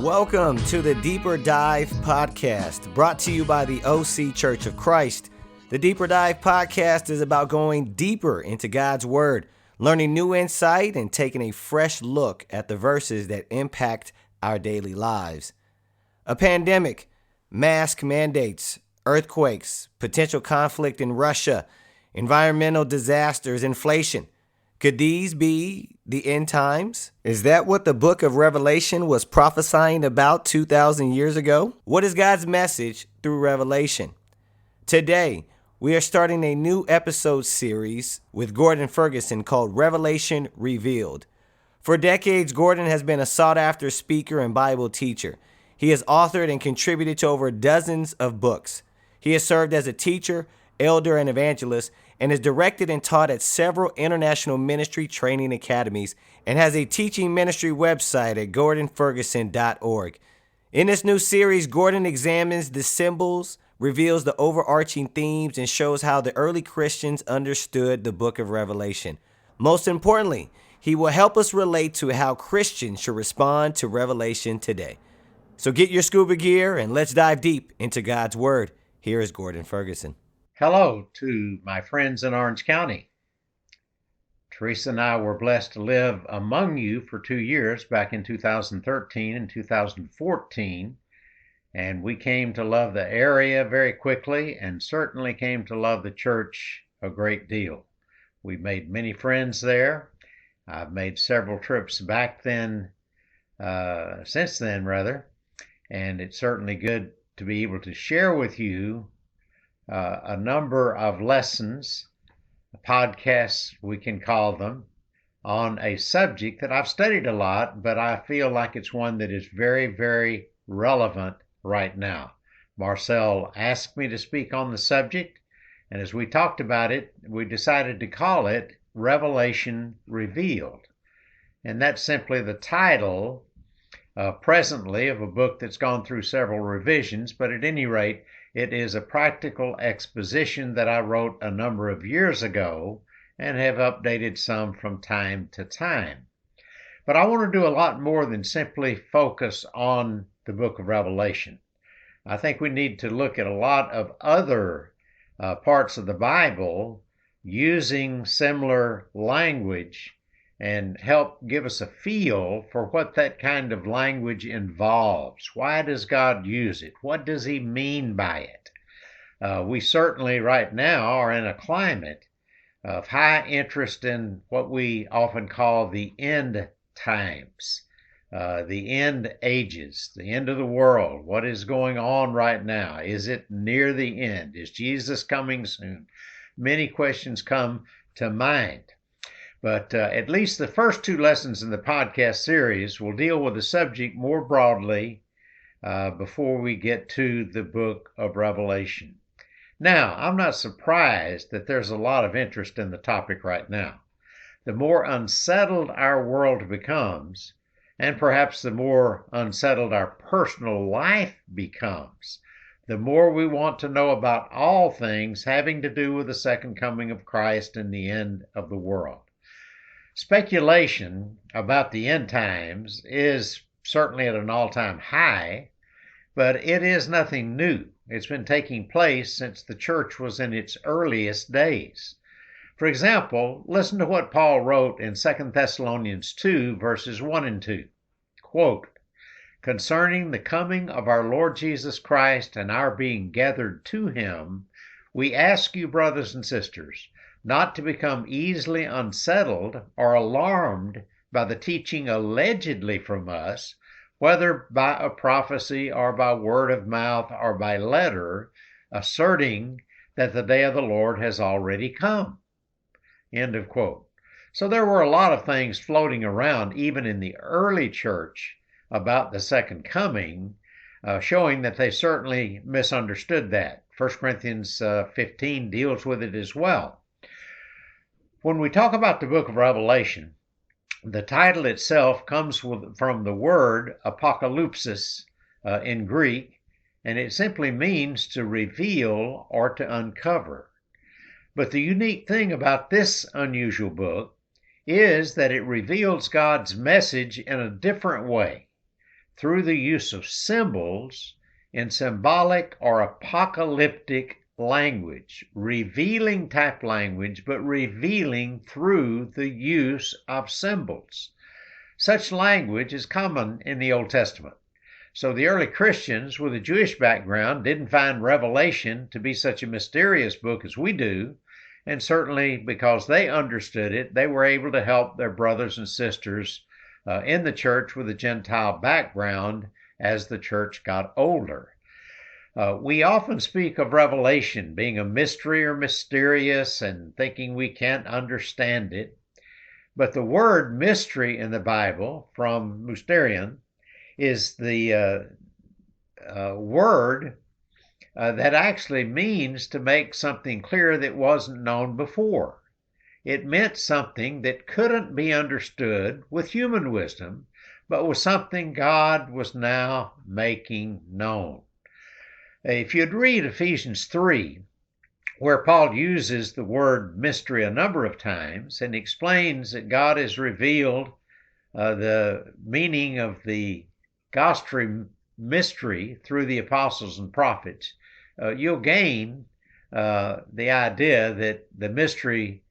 Welcome to the Deeper Dive Podcast, brought to you by the OC Church of Christ. The Deeper Dive Podcast is about going deeper into God's Word, learning new insight, and taking a fresh look at the verses that impact our daily lives. A pandemic, mask mandates, earthquakes, potential conflict in Russia, environmental disasters, inflation. Could these be the end times? Is that what the book of Revelation was prophesying about 2,000 years ago? What is God's message through Revelation? Today, we are starting a new episode series with Gordon Ferguson called Revelation Revealed. For decades, Gordon has been a sought-after speaker and Bible teacher. He has authored and contributed to over dozens of books. He has served as a teacher, elder, and evangelist, and is directed and taught at several international ministry training academies and has a teaching ministry website at gordonferguson.org. In this new series, Gordon examines the symbols, reveals the overarching themes, and shows how the early Christians understood the book of Revelation. Most importantly, he will help us relate to how Christians should respond to Revelation today. So get your scuba gear and let's dive deep into God's Word. Here is Gordon Ferguson. Hello to my friends in Orange County. Teresa and I were blessed to live among you for 2 years back in 2013 and 2014, and we came to love the area very quickly and certainly came to love the church a great deal. We made many friends there. I've made several trips back then, since then rather, and it's certainly good to be able to share with you a number of lessons, podcasts we can call them, on a subject that I've studied a lot, but I feel like it's one that is very, very relevant right now. Marcel asked me to speak on the subject, and as we talked about it, we decided to call it Revelation Revealed. And that's simply the title presently of a book that's gone through several revisions, but at any rate, it is a practical exposition that I wrote a number of years ago and have updated some from time to time. But I want to do a lot more than simply focus on the book of Revelation. I think we need to look at a lot of other parts of the Bible using similar language and help give us a feel for what that kind of language involves. Why does God use it? What does he mean by it? We certainly right now are in a climate of high interest in what we often call the end times, the end ages, the end of the world. What is going on right now? Is it near the end? Is Jesus coming soon? Many questions come to mind. But at least the first 2 lessons in the podcast series will deal with the subject more broadly before we get to the book of Revelation. Now, I'm not surprised that there's a lot of interest in the topic right now. The more unsettled our world becomes, and perhaps the more unsettled our personal life becomes, the more we want to know about all things having to do with the second coming of Christ and the end of the world. Speculation about the end times is certainly at an all-time high, but it is nothing new. It's been taking place since the church was in its earliest days. For example, listen to what Paul wrote in 2 Thessalonians 2, verses 1 and 2. Quote, "Concerning the coming of our Lord Jesus Christ and our being gathered to him, we ask you, brothers and sisters, not to become easily unsettled or alarmed by the teaching allegedly from us, whether by a prophecy or by word of mouth or by letter, asserting that the day of the Lord has already come." End of quote. So there were a lot of things floating around even in the early church about the second coming, showing that they certainly misunderstood that. 1 Corinthians 15 deals with it as well. When we talk about the book of Revelation, the title itself comes from the word apocalypsis in Greek, and it simply means to reveal or to uncover. But the unique thing about this unusual book is that it reveals God's message in a different way through the use of symbols in symbolic or apocalyptic language, revealing type language, but revealing through the use of symbols. Such language is common in the Old Testament. So the early Christians with a Jewish background didn't find Revelation to be such a mysterious book as we do, and certainly because they understood it, they were able to help their brothers and sisters in the church with a Gentile background as the church got older. We often speak of Revelation being a mystery or mysterious and thinking we can't understand it. But the word mystery in the Bible, from mysterion, is the word that actually means to make something clear that wasn't known before. It meant something that couldn't be understood with human wisdom, but was something God was now making known. If you'd read Ephesians 3, where Paul uses the word mystery a number of times and explains that God has revealed the meaning of the gospel mystery through the apostles and prophets, you'll gain the idea that the mystery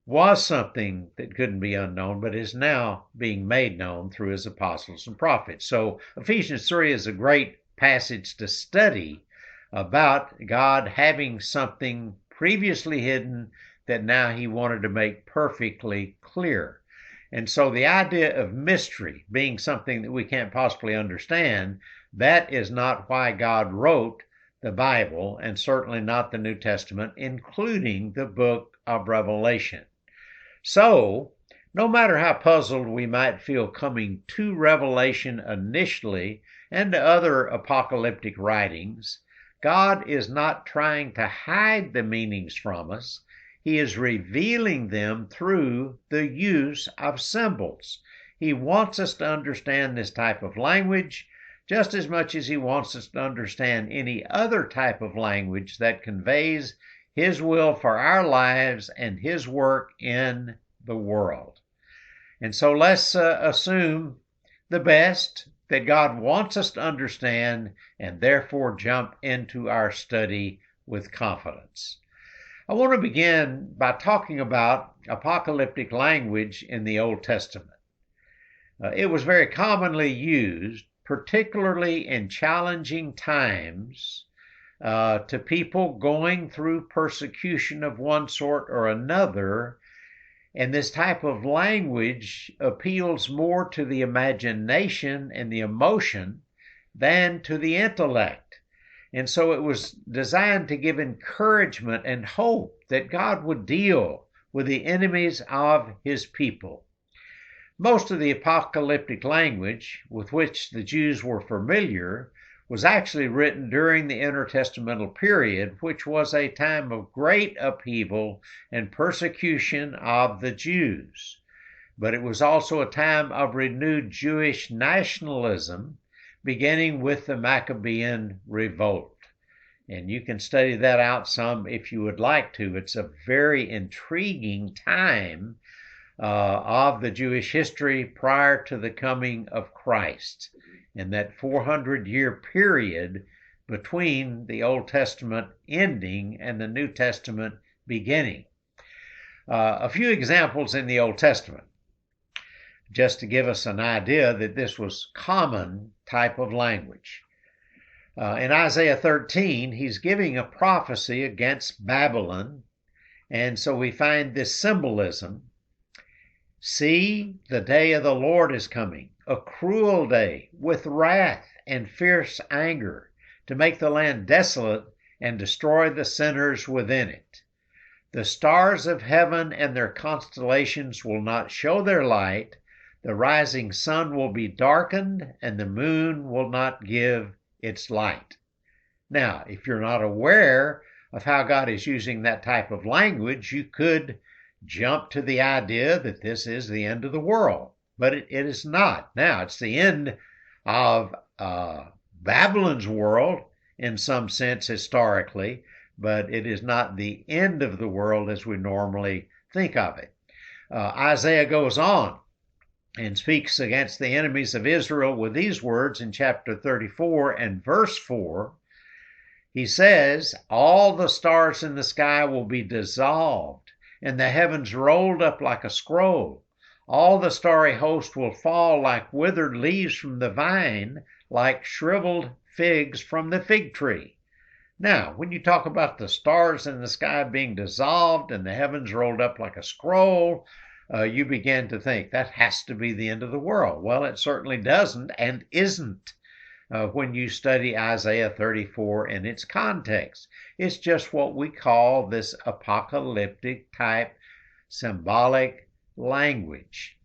was something that couldn't be unknown, but is now being made known through his apostles and prophets. So Ephesians 3 is a great passage to study about God having something previously hidden that now he wanted to make perfectly clear. And so the idea of mystery being something that we can't possibly understand, that is not why God wrote the Bible, and certainly not the New Testament, including the book of Revelation. So, no matter how puzzled we might feel coming to Revelation initially and to other apocalyptic writings, God is not trying to hide the meanings from us. He is revealing them through the use of symbols. He wants us to understand this type of language just as much as he wants us to understand any other type of language that conveys his will for our lives and his work in the world. And so let's assume the best, that God wants us to understand, and therefore jump into our study with confidence. I want to begin by talking about apocalyptic language in the Old Testament. It was very commonly used, particularly in challenging times, to people going through persecution of one sort or another. And this type of language appeals more to the imagination and the emotion than to the intellect. And so it was designed to give encouragement and hope that God would deal with the enemies of his people. Most of the apocalyptic language with which the Jews were familiar was actually written during the intertestamental period, which was a time of great upheaval and persecution of the Jews. But it was also a time of renewed Jewish nationalism, beginning with the Maccabean revolt. And you can study that out some if you would like to. It's a very intriguing time of the Jewish history prior to the coming of Christ, in that 400-year period between the Old Testament ending and the New Testament beginning. A few examples in the Old Testament, just to give us an idea that this was common type of language. In Isaiah 13, he's giving a prophecy against Babylon, and so we find this symbolism. See, the day of the Lord is coming, a cruel day, with wrath and fierce anger, to make the land desolate and destroy the sinners within it. The stars of heaven and their constellations will not show their light, the rising sun will be darkened, and the moon will not give its light. Now, if you're not aware of how God is using that type of language, you could jump to the idea that this is the end of the world, but it is not. Now, it's the end of Babylon's world in some sense historically, but it is not the end of the world as we normally think of it. Isaiah goes on and speaks against the enemies of Israel with these words in chapter 34 and verse 4. He says, all the stars in the sky will be dissolved, and the heavens rolled up like a scroll. All the starry host will fall like withered leaves from the vine, like shriveled figs from the fig tree. Now, when you talk about the stars in the sky being dissolved and the heavens rolled up like a scroll, you begin to think that has to be the end of the world. Well, it certainly doesn't and isn't when you study Isaiah 34 in its context. It's just what we call this apocalyptic type symbolic language.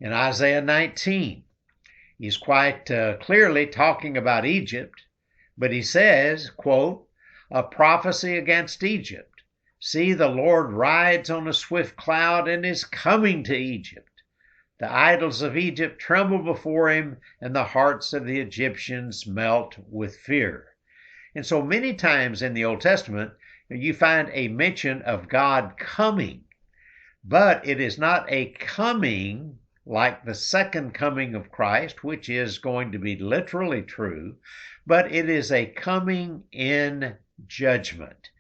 In Isaiah 19, he's quite clearly talking about Egypt, but he says, quote, a prophecy against Egypt. See, the Lord rides on a swift cloud and is coming to Egypt. The idols of Egypt tremble before him, and the hearts of the Egyptians melt with fear. And so many times in the Old Testament, you find a mention of God coming, but it is not a coming like the second coming of Christ, which is going to be literally true, but it is a coming in judgment.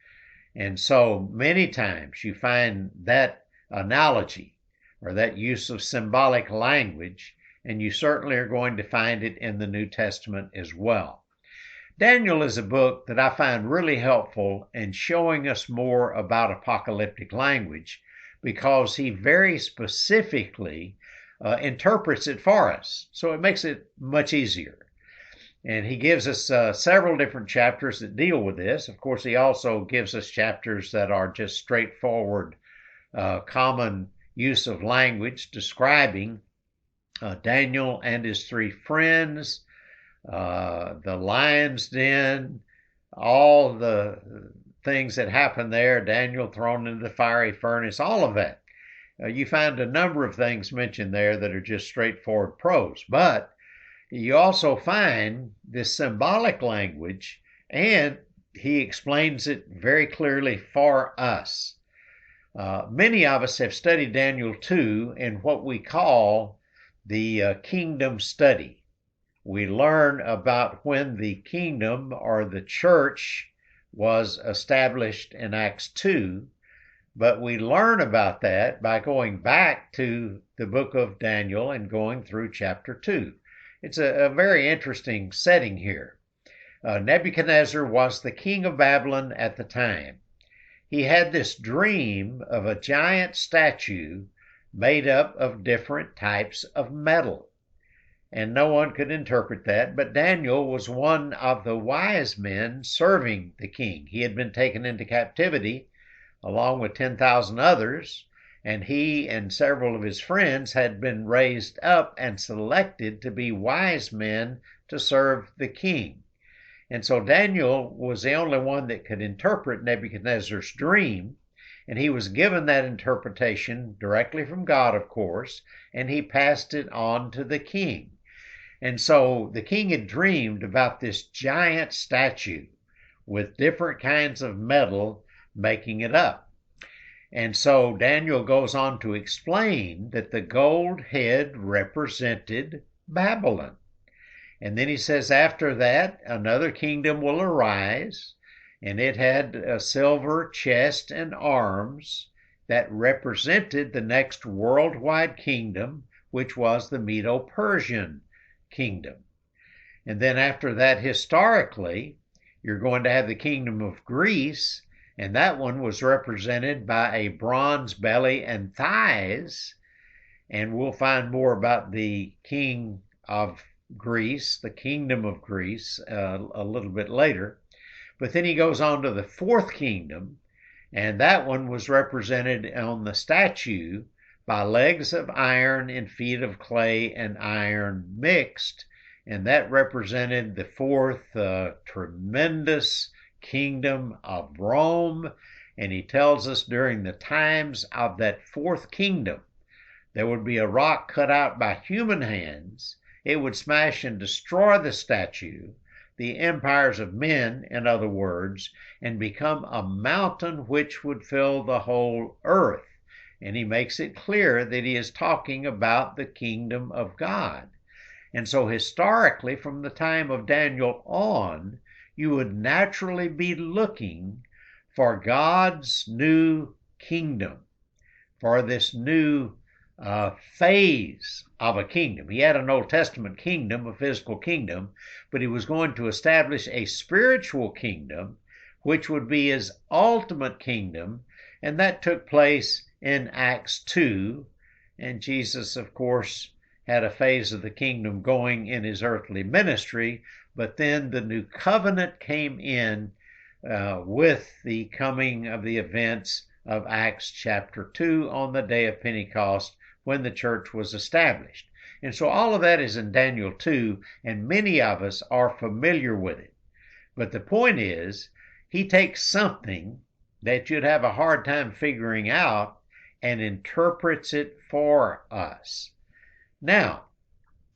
And so many times you find that analogy or that use of symbolic language, and you certainly are going to find it in the New Testament as well. Daniel is a book that I find really helpful in showing us more about apocalyptic language because he very specifically interprets it for us. So it makes it much easier. And he gives us several different chapters that deal with this. Of course, he also gives us chapters that are just straightforward, common use of language describing Daniel and his three friends, the lion's den, all the things that happened there, Daniel thrown into the fiery furnace, all of that. You find a number of things mentioned there that are just straightforward prose, but you also find this symbolic language, and he explains it very clearly for us. Many of us have studied Daniel 2 in what we call the kingdom study. We learn about when the kingdom or the church was established in Acts 2, but we learn about that by going back to the book of Daniel and going through chapter 2. It's a very interesting setting here. Nebuchadnezzar was the king of Babylon at the time. He had this dream of a giant statue made up of different types of metal. And no one could interpret that, but Daniel was one of the wise men serving the king. He had been taken into captivity along with 10,000 others, and he and several of his friends had been raised up and selected to be wise men to serve the king. And so Daniel was the only one that could interpret Nebuchadnezzar's dream, and he was given that interpretation directly from God, of course, and he passed it on to the king. And so the king had dreamed about this giant statue with different kinds of metal making it up. And so Daniel goes on to explain that the gold head represented Babylon. And then he says, after that, another kingdom will arise, and it had a silver chest and arms that represented the next worldwide kingdom, which was the Medo-Persian kingdom. And then after that, historically, you're going to have the kingdom of Greece, and that one was represented by a bronze belly and thighs. And we'll find more about the king of Greece, the kingdom of Greece, a little bit later. But then he goes on to the fourth kingdom, and that one was represented on the statue by legs of iron and feet of clay and iron mixed. And that represented the fourth tremendous kingdom of Rome. And he tells us during the times of that fourth kingdom, there would be a rock cut out by human hands. It would smash and destroy the statue. the empires of men, in other words, and become a mountain which would fill the whole earth. And he makes it clear that he is talking about the kingdom of God. And so historically, from the time of Daniel on, you would naturally be looking for God's new kingdom, for this new phase of a kingdom. He had an Old Testament kingdom, a physical kingdom, but he was going to establish a spiritual kingdom, which would be his ultimate kingdom, and that took place in Acts 2. And Jesus, of course, had a phase of the kingdom going in his earthly ministry, but then the new covenant came in with the coming of the events of Acts chapter 2 on the day of Pentecost, when the church was established. And so all of that is in Daniel 2, and many of us are familiar with it. But the point is, he takes something that you'd have a hard time figuring out and interprets it for us. Now,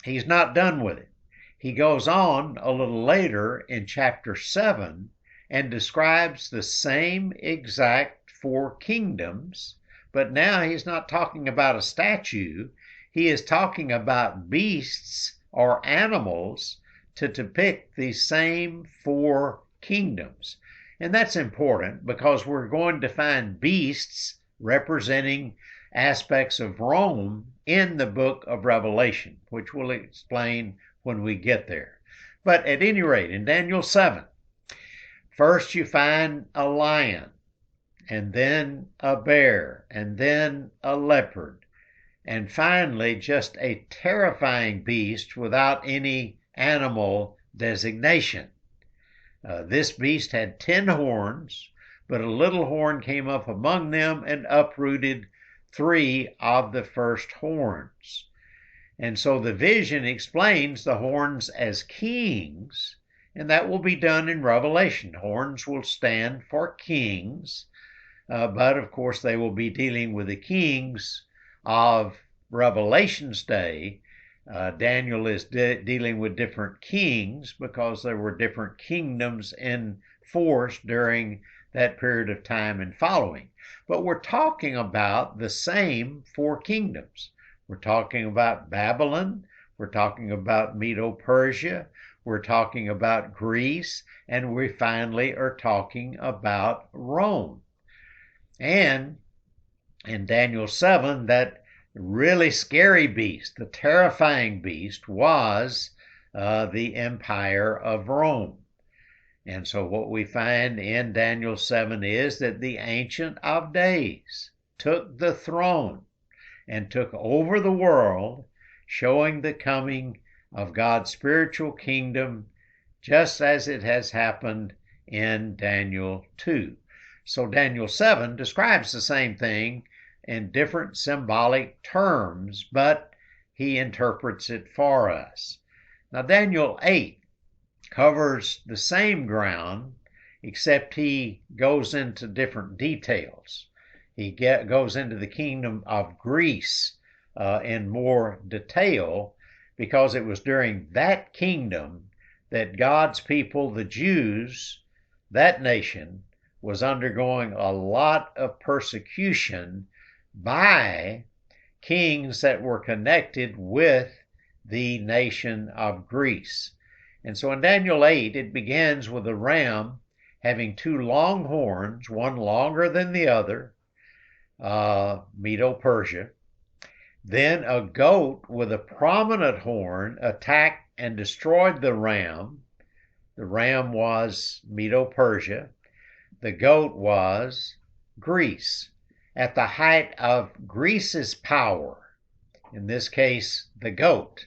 he's not done with it. He goes on a little later in chapter 7 and describes the same exact four kingdoms, but now he's not talking about a statue. He is talking about beasts or animals to depict the same four kingdoms. And that's important because we're going to find beasts representing aspects of Rome in the book of Revelation, which we'll explain when we get there. But at any rate, in Daniel 7, first you find a lion, and then a bear, and then a leopard, and finally just a terrifying beast without any animal designation. This beast had 10 horns, but a little horn came up among them and uprooted 3 of the first horns. And so the vision explains the horns as kings, and that will be done in Revelation. Horns will stand for kings, but of course they will be dealing with the kings of Revelation's day. Daniel is dealing with different kings because there were different kingdoms in force during that period of time and following. But we're talking about the same 4 kingdoms. We're talking about Babylon, we're talking about Medo-Persia, we're talking about Greece, and we finally are talking about Rome. And in Daniel 7, that really scary beast, the terrifying beast, was the empire of Rome. And so what we find in Daniel 7 is that the Ancient of Days took the throne and took over the world, showing the coming of God's spiritual kingdom, just as it has happened in Daniel 2. So Daniel 7 describes the same thing in different symbolic terms, but he interprets it for us. Now Daniel 8 covers the same ground, except he goes into different details. He goes into the kingdom of Greece in more detail, because it was during that kingdom that God's people, the Jews, that nation, was undergoing a lot of persecution by kings that were connected with the nation of Greece. And so in Daniel 8, it begins with a ram having 2 long horns, one longer than the other, Medo-Persia. Then a goat with a prominent horn attacked and destroyed the ram. The ram was Medo-Persia. The goat was Greece, at the height of Greece's power, in this case, the goat.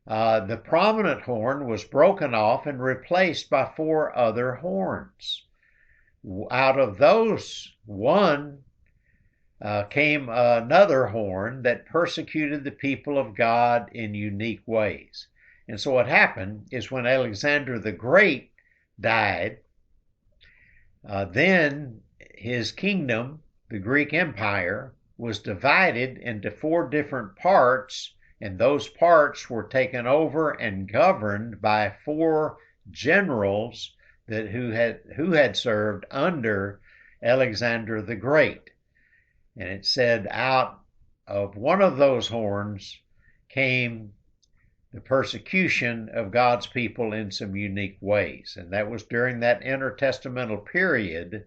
The prominent horn was broken off and replaced by 4 other horns. Out of those, one came another horn that persecuted the people of God in unique ways. And so what happened is when Alexander the Great died, then his kingdom, the Greek Empire, was divided into 4 different parts, and those parts were taken over and governed by 4 generals who had served under Alexander the Great. And it said out of one of those horns came the persecution of God's people in some unique ways. And that was during that intertestamental period,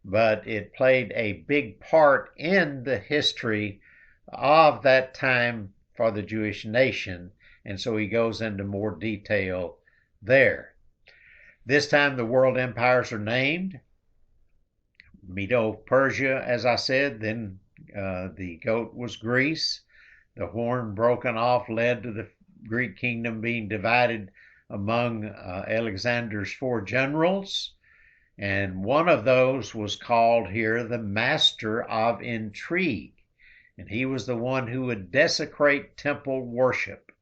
but it played a big part in the history of that time for the Jewish nation. And so he goes into more detail there. This time the world empires are named. Medo-Persia, as I said, then the goat was Greece. The horn broken off led to the Greek kingdom being divided among Alexander's 4 generals. And one of those was called here the Master of Intrigue. And he was the one who would desecrate temple worship.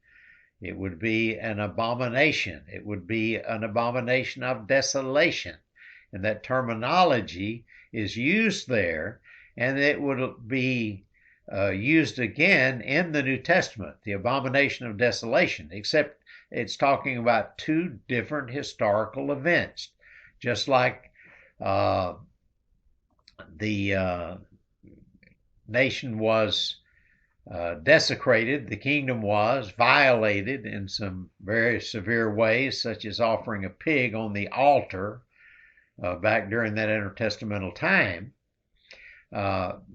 It would be an abomination. It would be an abomination of desolation. And that terminology is used there, and it would be used again in the New Testament, the abomination of desolation, except it's talking about 2 different historical events. Just like the nation was desecrated, the kingdom was violated in some very severe ways, such as offering a pig on the altar back during that intertestamental time.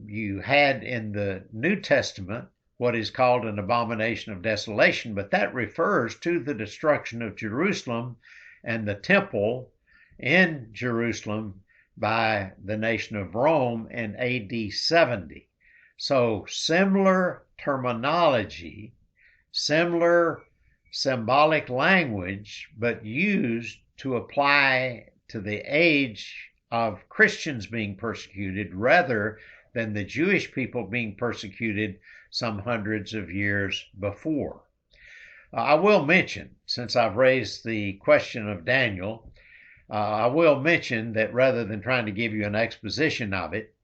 You had in the New Testament what is called an abomination of desolation, but that refers to the destruction of Jerusalem and the temple in Jerusalem by the nation of Rome in AD 70. So similar terminology, similar symbolic language, but used to apply to the age of Christians being persecuted rather than the Jewish people being persecuted some hundreds of years before. I will mention, since I've raised the question of Daniel, I will mention that rather than trying to give you an exposition of it,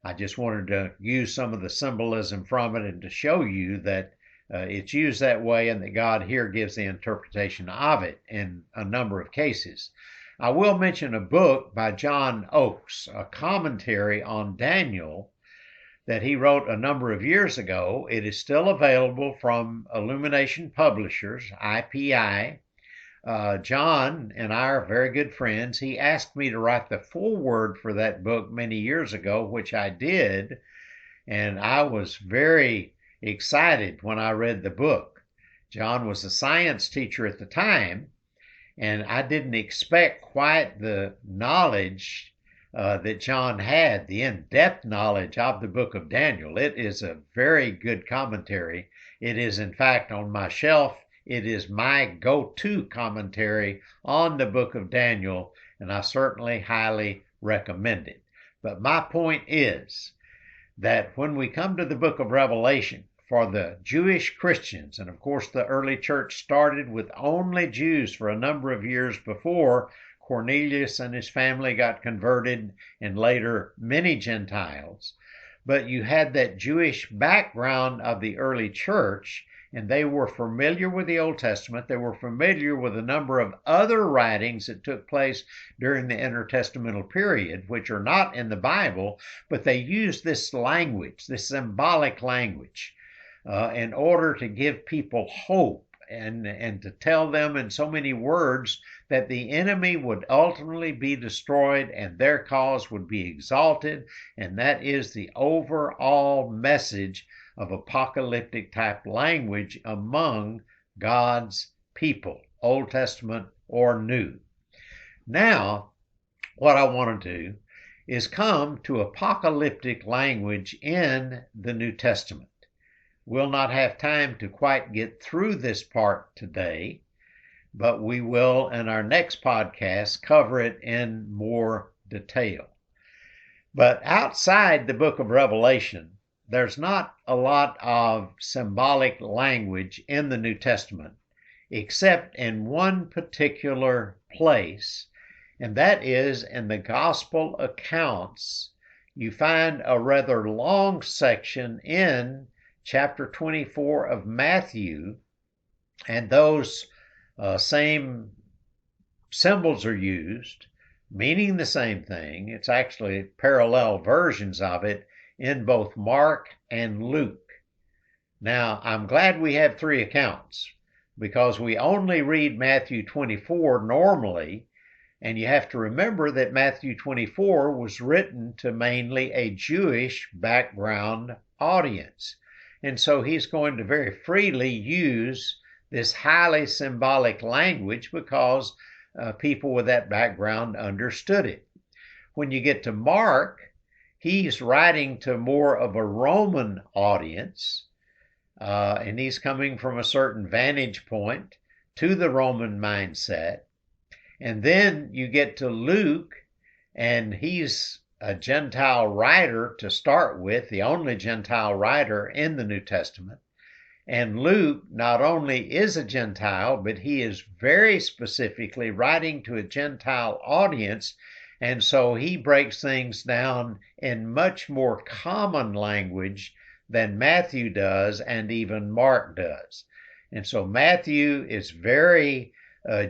I just wanted to use some of the symbolism from it and to show you that it's used that way and that God here gives the interpretation of it in a number of cases. I will mention a book by John Oakes, a commentary on Daniel that he wrote a number of years ago. It is still available from Illumination Publishers, IPI. John and I are very good friends. He asked me to write the foreword for that book many years ago, which I did, and I was very excited when I read the book. John was a science teacher at the time, and I didn't expect quite the knowledge that John had, the in-depth knowledge of the book of Daniel. It is a very good commentary. It is, in fact, on my shelf. It is my go-to commentary on the book of Daniel, and I certainly highly recommend it. But my point is that when we come to the book of Revelation, for the Jewish Christians, and of course the early church started with only Jews for a number of years before Cornelius and his family got converted, and later many Gentiles. But you had that Jewish background of the early church, and they were familiar with the Old Testament. They were familiar with a number of other writings that took place during the intertestamental period, which are not in the Bible, but they used this language, this symbolic language, in order to give people hope and to tell them in so many words that the enemy would ultimately be destroyed and their cause would be exalted. And that is the overall message of apocalyptic type language among God's people, Old Testament or New. Now, what I want to do is come to apocalyptic language in the New Testament. We'll not have time to quite get through this part today, but we will in our next podcast cover it in more detail. But outside the book of Revelation, there's not a lot of symbolic language in the New Testament, except in one particular place, and that is in the gospel accounts. You find a rather long section in chapter 24 of Matthew, and those same symbols are used, meaning the same thing. It's actually parallel versions of it in both Mark and Luke. Now, I'm glad we have three accounts because we only read Matthew 24 normally, and you have to remember that Matthew 24 was written to mainly a Jewish background audience. And so he's going to very freely use this highly symbolic language because people with that background understood it. When you get to Mark, he's writing to more of a Roman audience, and he's coming from a certain vantage point to the Roman mindset. And then you get to Luke, and he's a Gentile writer to start with, the only Gentile writer in the New Testament. And Luke not only is a Gentile, but he is very specifically writing to a Gentile audience. And so he breaks things down in much more common language than Matthew does and even Mark does. And so Matthew is very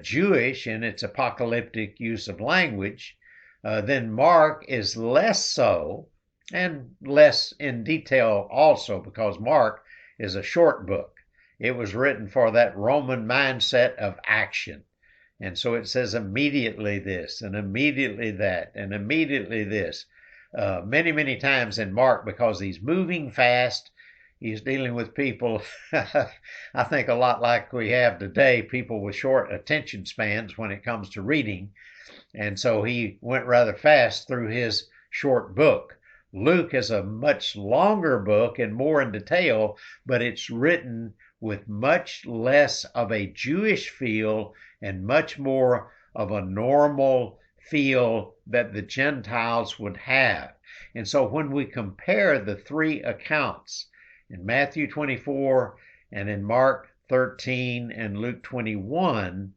Jewish in its apocalyptic use of language. Then Mark is less so, and less in detail also, because Mark is a short book. It was written for that Roman mindset of action. And so it says immediately this, and immediately that, and immediately this, many, many times in Mark, because he's moving fast. He's dealing with people, I think a lot like we have today, people with short attention spans when it comes to reading. And so he went rather fast through his short book. Luke is a much longer book and more in detail, but it's written with much less of a Jewish feel and much more of a normal feel that the Gentiles would have. And so when we compare the three accounts, in Matthew 24 and in Mark 13 and Luke 21,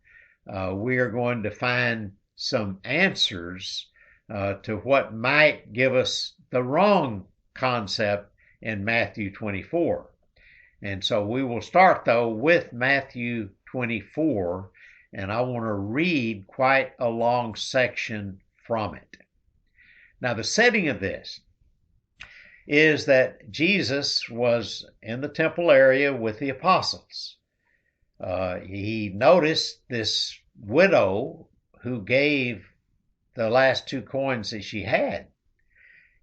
we are going to find some answers to what might give us the wrong concept in Matthew 24. And so we will start, though, with Matthew 24, and I want to read quite a long section from it. Now, the setting of this is that Jesus was in the temple area with the apostles. He noticed this widow who gave the last 2 coins that she had.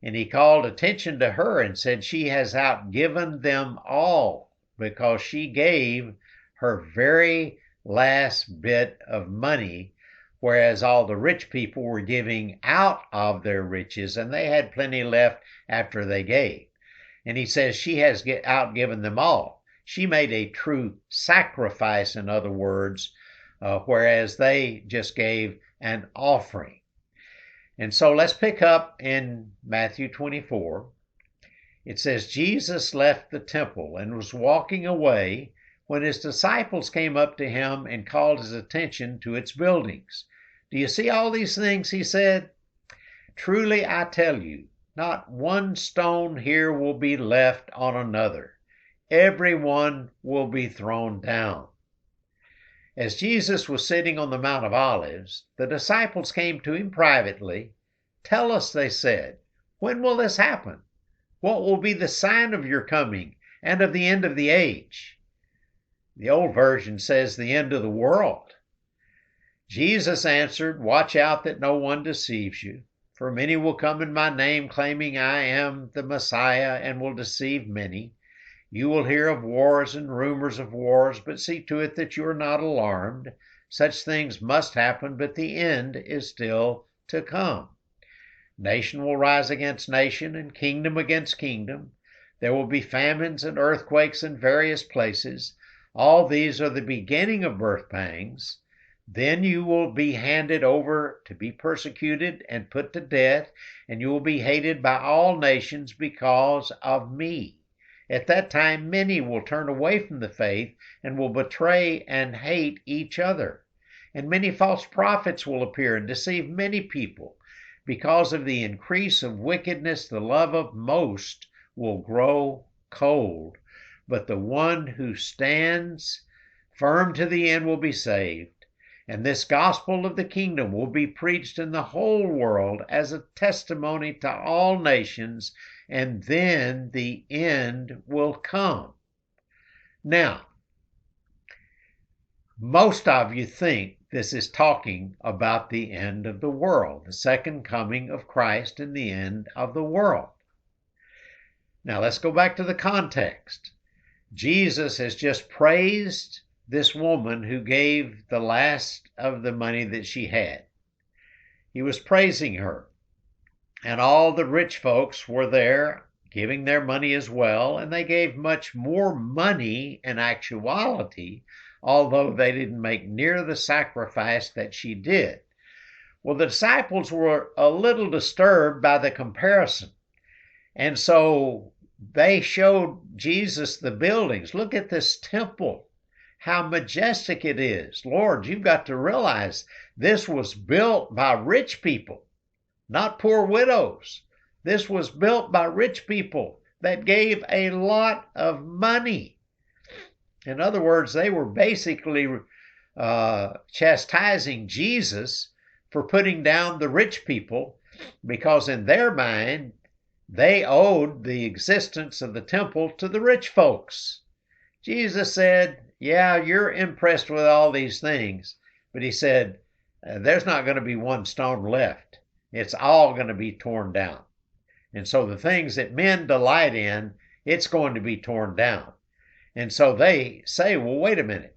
And he called attention to her and said she has outgiven them all because she gave her very last bit of money, whereas all the rich people were giving out of their riches and they had plenty left after they gave. And he says she has outgiven them all. She made a true sacrifice, in other words, whereas they just gave an offering. And so let's pick up in Matthew 24. It says, Jesus left the temple and was walking away when his disciples came up to him and called his attention to its buildings. Do you see all these things? He said. Truly I tell you, not one stone here will be left on another. Every one will be thrown down. As Jesus was sitting on the Mount of Olives, the disciples came to him privately. Tell us, they said, when will this happen? What will be the sign of your coming and of the end of the age? The old version says the end of the world. Jesus answered, watch out that no one deceives you, for many will come in my name claiming I am the Messiah and will deceive many. You will hear of wars and rumors of wars, but see to it that you are not alarmed. Such things must happen, but the end is still to come. Nation will rise against nation and kingdom against kingdom. There will be famines and earthquakes in various places. All these are the beginning of birth pangs. Then you will be handed over to be persecuted and put to death, and you will be hated by all nations because of me. At that time, many will turn away from the faith and will betray and hate each other. And many false prophets will appear and deceive many people. Because of the increase of wickedness, the love of most will grow cold. But the one who stands firm to the end will be saved. And this gospel of the kingdom will be preached in the whole world as a testimony to all nations, and then the end will come. Now, most of you think this is talking about the end of the world, the second coming of Christ and the end of the world. Now, let's go back to the context. Jesus has just praised this woman who gave the last of the money that she had. He was praising her. And all the rich folks were there giving their money as well, and they gave much more money in actuality, although they didn't make near the sacrifice that she did. Well, the disciples were a little disturbed by the comparison, and so they showed Jesus the buildings. Look at this temple, how majestic it is. Lord, you've got to realize this was built by rich people, not poor widows. This was built by rich people that gave a lot of money. In other words, they were basically chastising Jesus for putting down the rich people, because in their mind, they owed the existence of the temple to the rich folks. Jesus said, yeah, you're impressed with all these things, but he said, there's not going to be one stone left. It's all going to be torn down. And so the things that men delight in, it's going to be torn down. And so they say, well, wait a minute.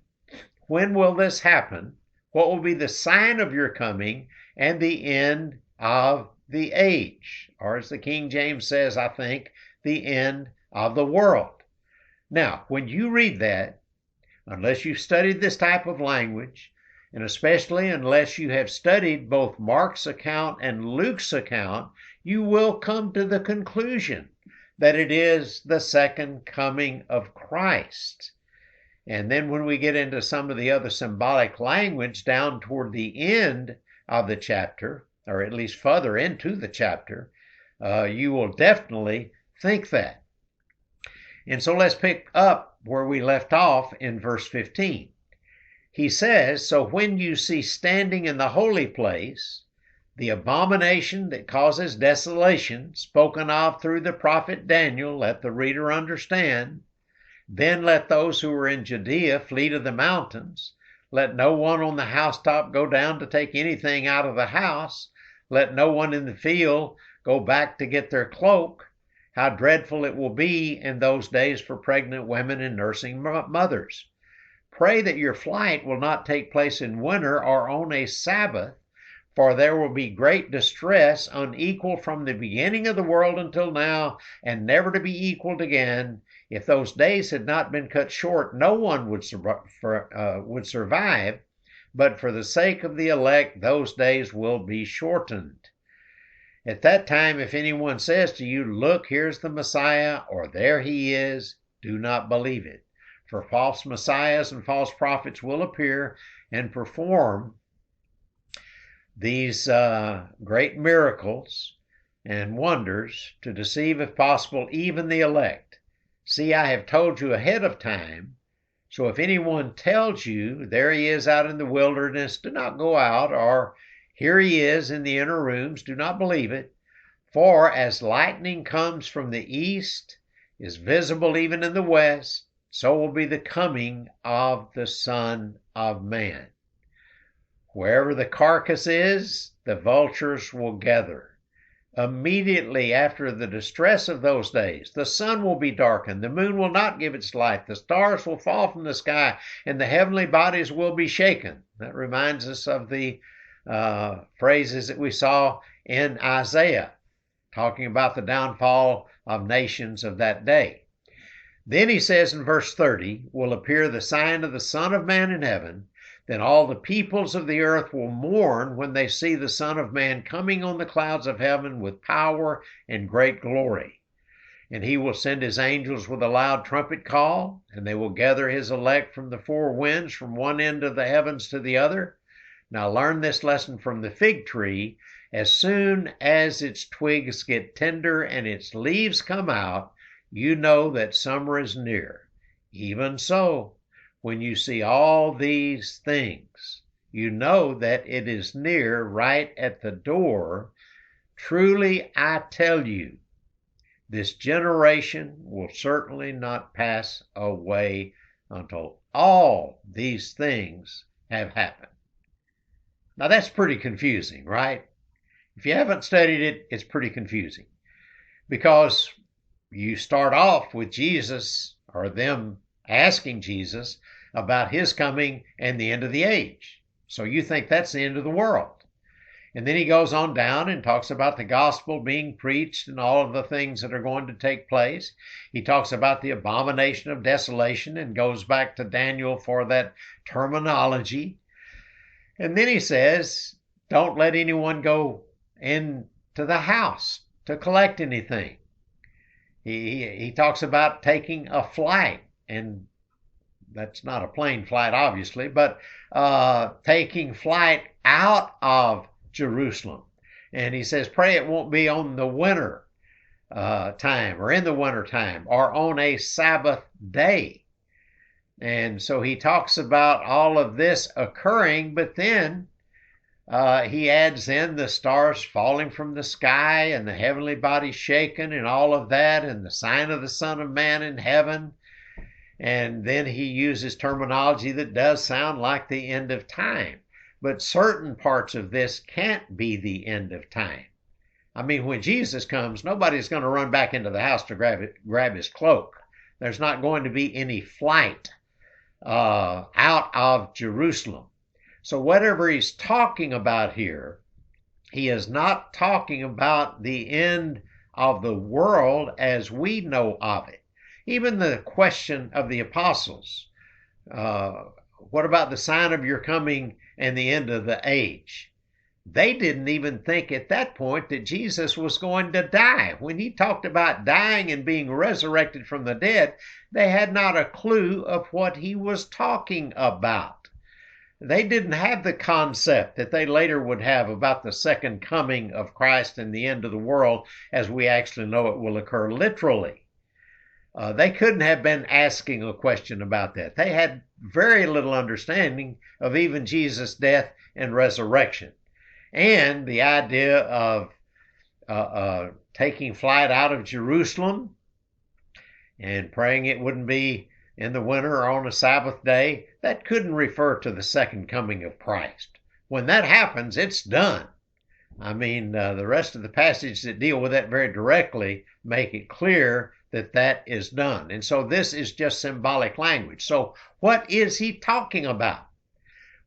When will this happen? What will be the sign of your coming and the end of the age? Or as the King James says, I think, the end of the world. Now, when you read that, unless you've studied this type of language, and especially unless you have studied both Mark's account and Luke's account, you will come to the conclusion that it is the second coming of Christ. And then when we get into some of the other symbolic language down toward the end of the chapter, or at least further into the chapter, you will definitely think that. And so let's pick up where we left off in verse 15. He says, so when you see standing in the holy place the abomination that causes desolation, spoken of through the prophet Daniel, let the reader understand. Then let those who are in Judea flee to the mountains. Let no one on the housetop go down to take anything out of the house. Let no one in the field go back to get their cloak. How dreadful it will be in those days for pregnant women and nursing mothers. Pray that your flight will not take place in winter or on a Sabbath, for there will be great distress, unequal from the beginning of the world until now, and never to be equaled again. If those days had not been cut short, no one would survive, but for the sake of the elect, those days will be shortened. At that time, if anyone says to you, look, here's the Messiah, or there he is, do not believe it. For false messiahs and false prophets will appear and perform these great miracles and wonders to deceive, if possible, even the elect. See, I have told you ahead of time, so if anyone tells you, there he is out in the wilderness, do not go out, or here he is in the inner rooms, do not believe it. For as lightning comes from the east, is visible even in the west, so will be the coming of the Son of Man. Wherever the carcass is, the vultures will gather. Immediately after the distress of those days, the sun will be darkened, the moon will not give its light, the stars will fall from the sky, and the heavenly bodies will be shaken. That reminds us of the phrases that we saw in Isaiah, talking about the downfall of nations of that day. Then he says in verse 30, will appear the sign of the Son of Man in heaven. Then all the peoples of the earth will mourn when they see the Son of Man coming on the clouds of heaven with power and great glory. And he will send his angels with a loud trumpet call, and they will gather his elect from the four winds, from one end of the heavens to the other. Now learn this lesson from the fig tree. As soon as its twigs get tender and its leaves come out, you know that summer is near. Even so, when you see all these things, you know that it is near, right at the door. Truly I tell you, this generation will certainly not pass away until all these things have happened. Now that's pretty confusing, right? If you haven't studied it, it's pretty confusing because you start off with Jesus or them asking Jesus about his coming and the end of the age. So you think that's the end of the world. And then he goes on down and talks about the gospel being preached and all of the things that are going to take place. He talks about the abomination of desolation and goes back to Daniel for that terminology. And then he says, don't let anyone go into the house to collect anything. He talks about taking a flight, and that's not a plane flight, obviously, but taking flight out of Jerusalem. And he says, pray it won't be on the winter time or in the winter time or on a Sabbath day. And so he talks about all of this occurring, but then he adds in the stars falling from the sky and the heavenly bodies shaken and all of that and the sign of the Son of Man in heaven. And then he uses terminology that does sound like the end of time. But certain parts of this can't be the end of time. I mean, when Jesus comes, nobody's going to run back into the house to grab his cloak. There's not going to be any flight out of Jerusalem. So whatever he's talking about here, he is not talking about the end of the world as we know of it. Even the question of the apostles, what about the sign of your coming and the end of the age? They didn't even think at that point that Jesus was going to die. When he talked about dying and being resurrected from the dead, they had not a clue of what he was talking about. They didn't have the concept that they later would have about the second coming of Christ and the end of the world as we actually know it will occur literally. They couldn't have been asking a question about that. They had very little understanding of even Jesus' death and resurrection. And the idea of taking flight out of Jerusalem and praying it wouldn't be in the winter or on a Sabbath day, that couldn't refer to the second coming of Christ. When that happens, it's done. I mean, the rest of the passages that deal with that very directly make it clear that that is done. And so this is just symbolic language. So what is he talking about?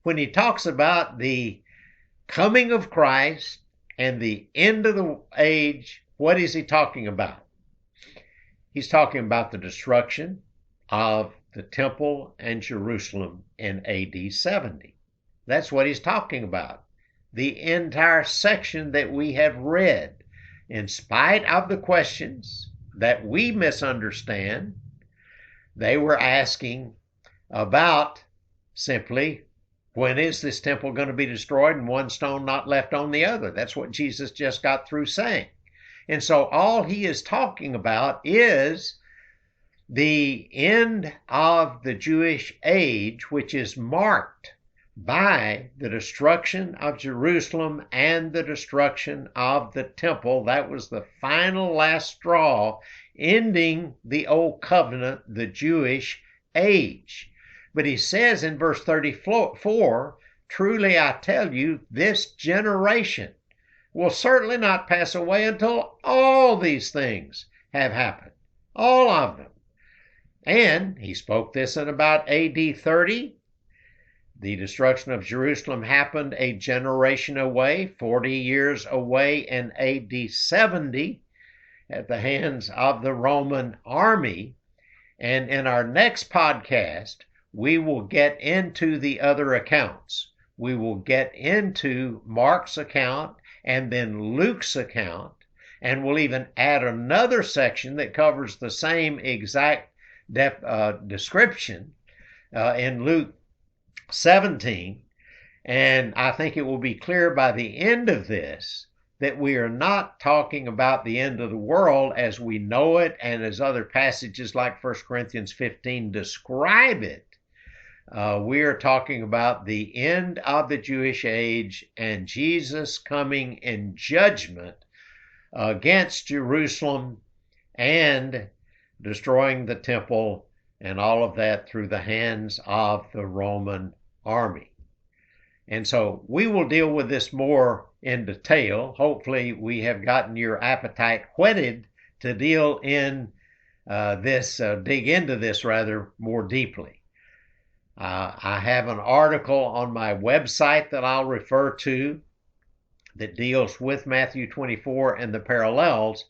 When he talks about the coming of Christ and the end of the age, what is he talking about? He's talking about the destruction of the temple and Jerusalem in AD 70. That's what he's talking about. The entire section that we have read, in spite of the questions that we misunderstand, they were asking about simply, when is this temple going to be destroyed and one stone not left on the other? That's what Jesus just got through saying. And so all he is talking about is the end of the Jewish age, which is marked by the destruction of Jerusalem and the destruction of the temple. That was the final last straw, ending the old covenant, the Jewish age. But he says in verse 34, truly I tell you, this generation will certainly not pass away until all these things have happened. All of them. And he spoke this in about AD 30. The destruction of Jerusalem happened a generation away, 40 years away in AD 70 at the hands of the Roman army. And in our next podcast, we will get into the other accounts. We will get into Mark's account and then Luke's account, and we'll even add another section that covers the same exact description in Luke 17. And I think it will be clear by the end of this that we are not talking about the end of the world as we know it and as other passages like 1 Corinthians 15 describe it, We are talking about the end of the Jewish age and Jesus coming in judgment against Jerusalem and destroying the temple and all of that through the hands of the Roman army. And so we will deal with this more in detail. Hopefully we have gotten your appetite whetted to deal in dig into this rather more deeply. I have an article on my website that I'll refer to that deals with Matthew 24 and the parallels,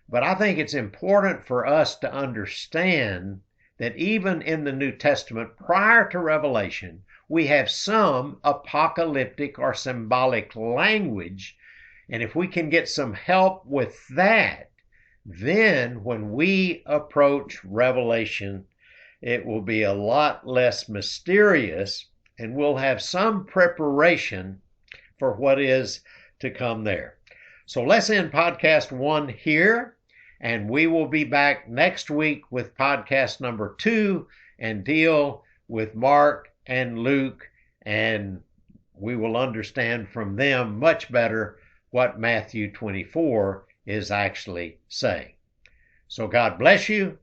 but I think it's important for us to understand that even in the New Testament, prior to Revelation, we have some apocalyptic or symbolic language, and if we can get some help with that, then when we approach Revelation, it will be a lot less mysterious, and we'll have some preparation for what is to come there. So let's end podcast 1 here, and we will be back next week with podcast number 2 and deal with Mark and Luke, and we will understand from them much better what Matthew 24 is actually saying. So God bless you.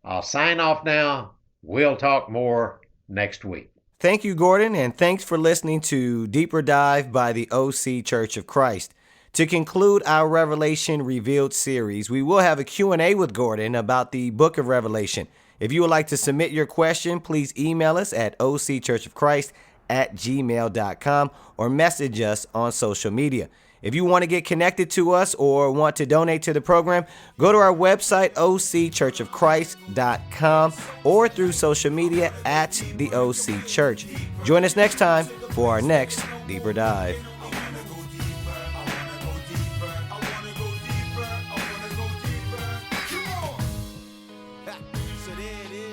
I'll sign off now. We'll talk more next week. Thank you, Gordon, and thanks for listening to Deeper Dive by the OC Church of Christ. To conclude our Revelation Revealed series, we will have a Q&A with Gordon about the book of Revelation. If you would like to submit your question, please email us at occhurchofchrist@gmail.com or message us on social media. If you want to get connected to us or want to donate to the program, go to our website, occhurchofchrist.com, or through social media at the OC Church. Join us next time for our next Deeper Dive. So there it is.